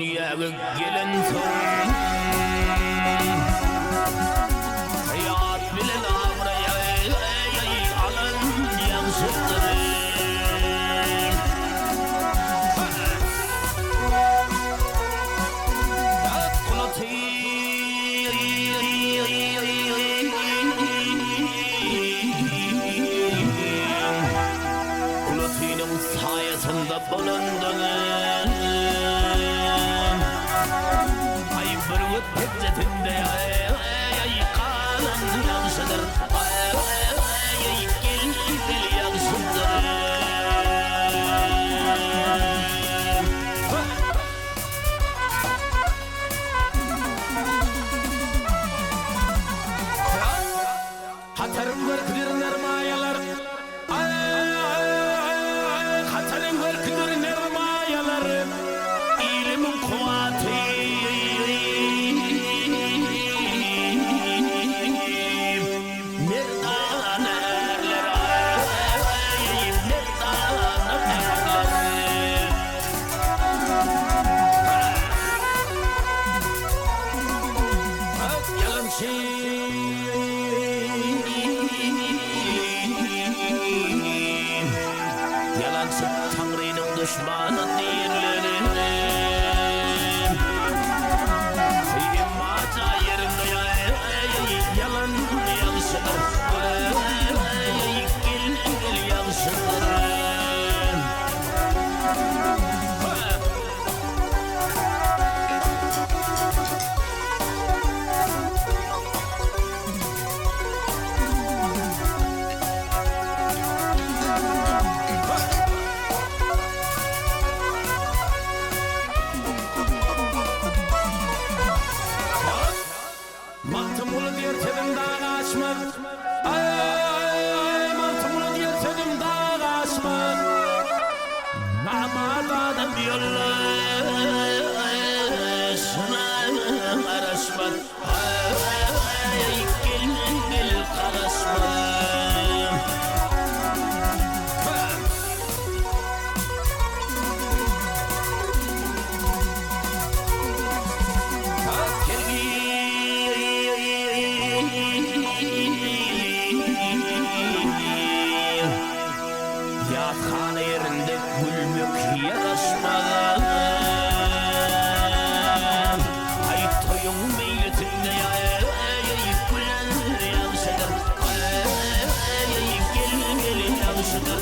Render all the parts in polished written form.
dünyaya gelen son hayat bilen ağrıya alan yansıtır. Kulotinin sayesinde bulundun. Ay bir hüccetinde kalan yansıdır. Gel yansıdır. Hatarım var kıdır nermayalar. Hatarım var kıdır nermayalar. İlimin kuvveti merdan erler. Merdan erler. Yalancı yalancı Tanrı'nın düşmanı değillerim. Maca yerinde yalan yansıdır. Gel yansıdır. Mantımlı diyor tedim dağ açmak. Ay mantımlı diyor tedim dağ açmak. Namadadan yollaşına araşmak. Gel karışmak. Yatağın yerinde gülmük yaraşmaz. Ay toyun meyletinde gülen yansıdır. Gel yansıdır.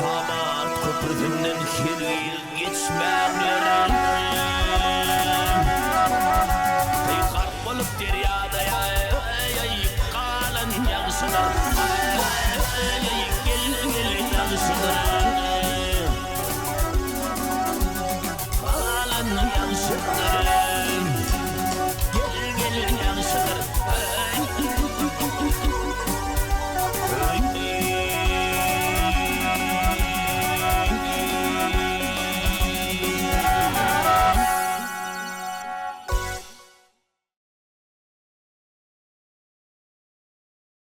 Namart köprüsünden kiril geçmeklerim. Kayık bulup deryada kalan yansıdır.